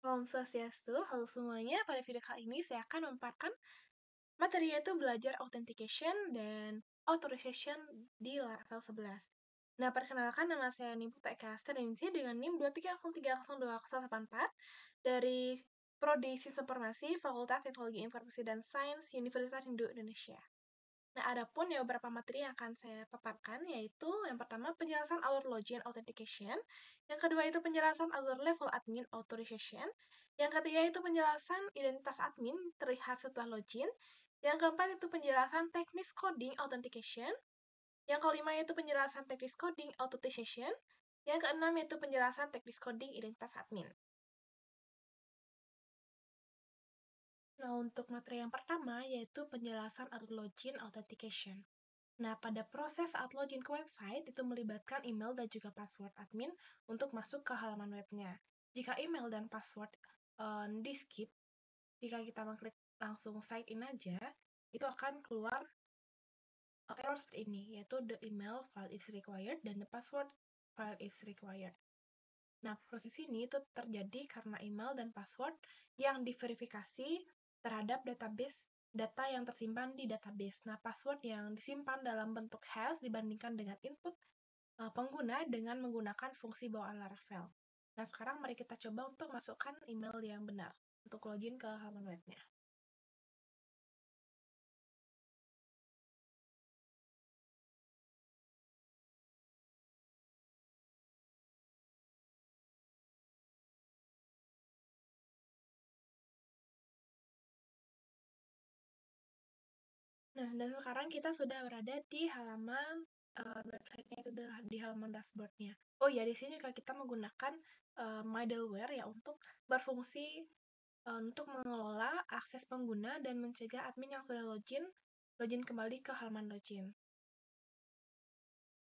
Om Swastiastu, halo semuanya. Pada video kali ini saya akan memaparkan materi yaitu belajar authentication dan authorization di level 11. Nah, perkenalkan nama saya Nimputu Eka Astarinci dengan NIM 230302084 dari Prodi Sistem Informasi Fakultas Teknologi Informasi dan Sains Universitas Hindu Indonesia. Nah, adapun beberapa materi yang akan saya paparkan yaitu yang pertama penjelasan alur login authentication, yang kedua itu penjelasan alur level admin authorization, yang ketiga itu penjelasan identitas admin terlihat setelah login, yang keempat itu penjelasan teknis coding authentication, yang kelima itu penjelasan teknis coding authorization, yang keenam itu penjelasan teknis coding identitas admin. Nah, untuk materi yang pertama yaitu penjelasan alur login authentication. Nah, pada proses saat login ke website, itu melibatkan email dan juga password admin untuk masuk ke halaman webnya. Jika email dan password di-skip, jika kita mengklik langsung sign in aja, itu akan keluar error seperti ini, yaitu the email file is required dan the password file is required. Nah, proses ini itu terjadi karena email dan password yang diverifikasi terhadap database data yang tersimpan di database. Nah, password yang disimpan dalam bentuk hash dibandingkan dengan input pengguna dengan menggunakan fungsi bawaan Laravel. Nah, sekarang mari kita coba untuk masukkan email yang benar untuk login ke halaman webnya. Nah, dan sekarang kita sudah berada di halaman website-nya, itu adalah di halaman dashboard-nya. Oh ya, di sini juga kita menggunakan Middleware ya untuk berfungsi untuk mengelola akses pengguna dan mencegah admin yang sudah login kembali ke halaman login.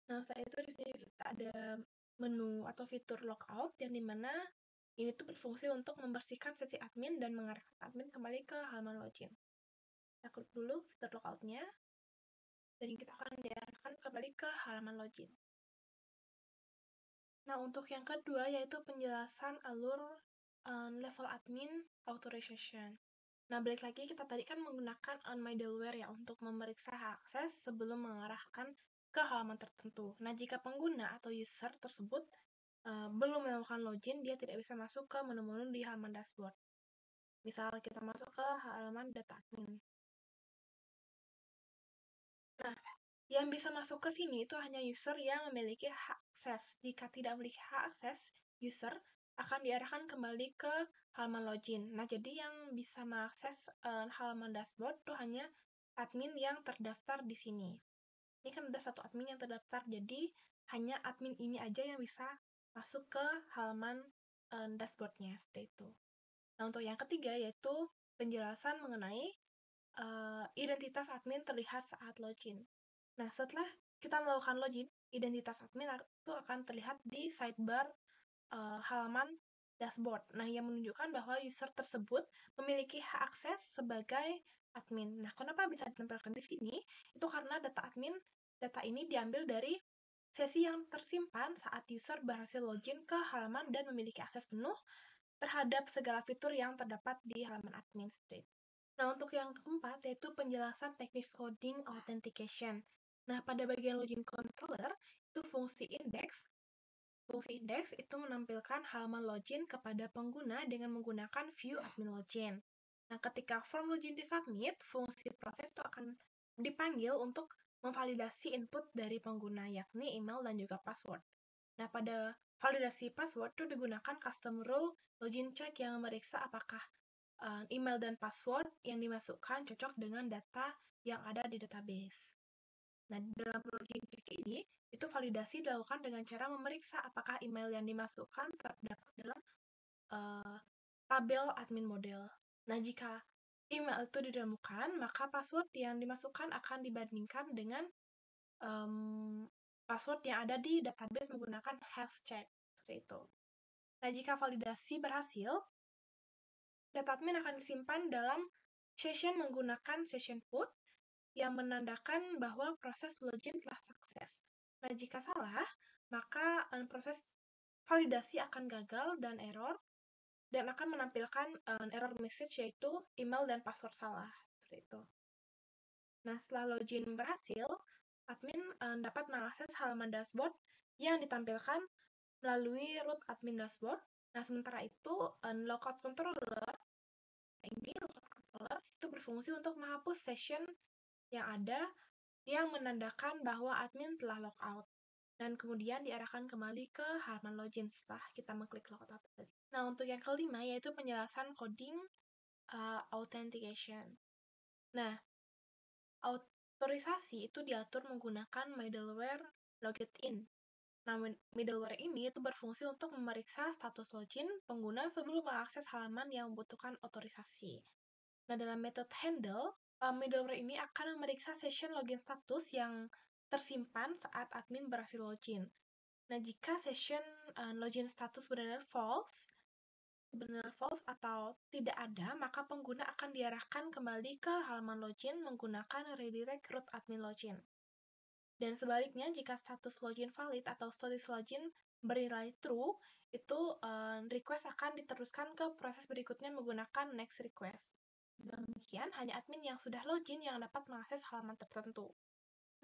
Nah, setelah itu di sini ada menu atau fitur logout yang dimana ini tuh berfungsi untuk membersihkan sesi admin dan mengarahkan admin kembali ke halaman login. Kita klik dulu fitur logout-nya, dan kita akan diarahkan kembali ke halaman login. Nah, untuk yang kedua yaitu penjelasan alur level admin authorization. Nah, balik lagi kita tadi kan menggunakan middleware ya untuk memeriksa akses sebelum mengarahkan ke halaman tertentu. Nah, jika pengguna atau user tersebut belum melakukan login, dia tidak bisa masuk ke menu-menu di halaman dashboard. Misal kita masuk ke halaman data admin. Nah, yang bisa masuk ke sini itu hanya user yang memiliki hak akses. Jika tidak memiliki hak akses, user akan diarahkan kembali ke halaman login. Nah, jadi yang bisa mengakses halaman dashboard itu hanya admin yang terdaftar di sini. Ini kan ada satu admin yang terdaftar, jadi hanya admin ini aja yang bisa masuk ke halaman dashboardnya, seperti itu. Nah, untuk yang ketiga yaitu penjelasan mengenai identitas admin terlihat saat login. Nah, setelah kita melakukan login, identitas admin itu akan terlihat di sidebar halaman dashboard. Nah, yang menunjukkan bahwa user tersebut memiliki hak akses sebagai admin. Nah, kenapa bisa ditempelkan di sini? Itu karena data ini diambil dari sesi yang tersimpan saat user berhasil login ke halaman dan memiliki akses penuh terhadap segala fitur yang terdapat di halaman admin. Nah, untuk yang keempat yaitu penjelasan teknis coding authentication. Nah, pada bagian login controller, itu fungsi index. Fungsi index itu menampilkan halaman login kepada pengguna dengan menggunakan view admin login. Nah, ketika form login disubmit, fungsi proses itu akan dipanggil untuk memvalidasi input dari pengguna, yakni email dan juga password. Nah, pada validasi password itu digunakan custom rule login check yang memeriksa apakah email dan password yang dimasukkan cocok dengan data yang ada di database. Nah, dalam login check ini, itu validasi dilakukan dengan cara memeriksa apakah email yang dimasukkan terdapat dalam tabel admin model. Nah, jika email itu ditemukan, maka password yang dimasukkan akan dibandingkan dengan password yang ada di database menggunakan hash check. Seperti itu. Nah, jika validasi berhasil, data admin akan disimpan dalam session menggunakan session put yang menandakan bahwa proses login telah sukses. Nah, jika salah, maka proses validasi akan gagal dan error dan akan menampilkan error message yaitu email dan password salah. Seperti itu. Nah, setelah login berhasil, admin dapat mengakses halaman dashboard yang ditampilkan melalui root admin dashboard. Nah, sementara itu, logout controller itu berfungsi untuk menghapus session yang ada yang menandakan bahwa admin telah logout. Dan kemudian diarahkan kembali ke halaman login setelah kita mengklik logout tadi. Nah, untuk yang kelima yaitu penjelasan coding authentication. Nah, otorisasi itu diatur menggunakan middleware login. Nah, middleware ini itu berfungsi untuk memeriksa status login pengguna sebelum mengakses halaman yang membutuhkan otorisasi. Nah, dalam metode handle, middleware ini akan memeriksa session login status yang tersimpan saat admin berhasil login. Nah, jika session login status benar-benar false atau tidak ada, maka pengguna akan diarahkan kembali ke halaman login menggunakan redirect root admin login. Dan sebaliknya, jika status login valid atau status login bernilai true, itu request akan diteruskan ke proses berikutnya menggunakan next request. Demikian, hanya admin yang sudah login yang dapat mengakses halaman tertentu.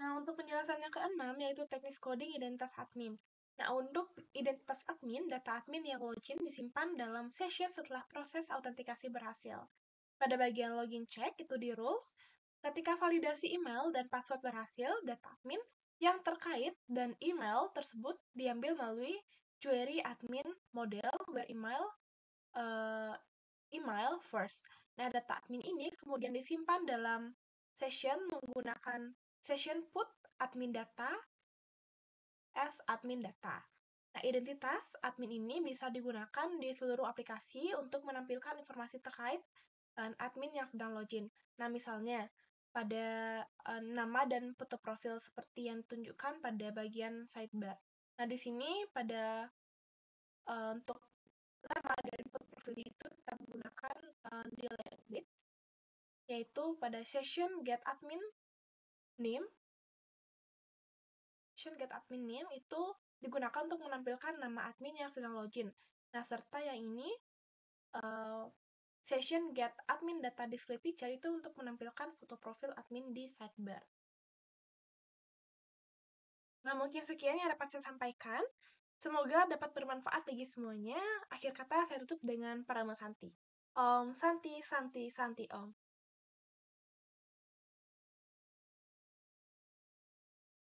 Nah, untuk penjelasan yang keenam, yaitu teknis coding identitas admin. Nah, untuk identitas admin, data admin yang login disimpan dalam session setelah proses autentikasi berhasil. Pada bagian login check, itu di rules, ketika validasi email dan password berhasil, data admin yang terkait dan email tersebut diambil melalui query admin model where email first. Nah, data admin ini kemudian disimpan dalam session menggunakan session put admin data as admin data. Nah, identitas admin ini bisa digunakan di seluruh aplikasi untuk menampilkan informasi terkait admin yang sedang login. Nah, misalnya pada nama dan foto profil seperti yang ditunjukkan pada bagian sidebar. Nah, di sini pada untuk nama dan foto profilnya itu kita menggunakan delete bit, yaitu pada session get admin name itu digunakan untuk menampilkan nama admin yang sedang login. Nah, serta yang ini session get admin data display picture itu untuk menampilkan foto profil admin di sidebar. Nah, mungkin sekian yang dapat saya sampaikan. Semoga dapat bermanfaat bagi semuanya. Akhir kata saya tutup dengan Parama Santi. Om Santi Santi Santi Om.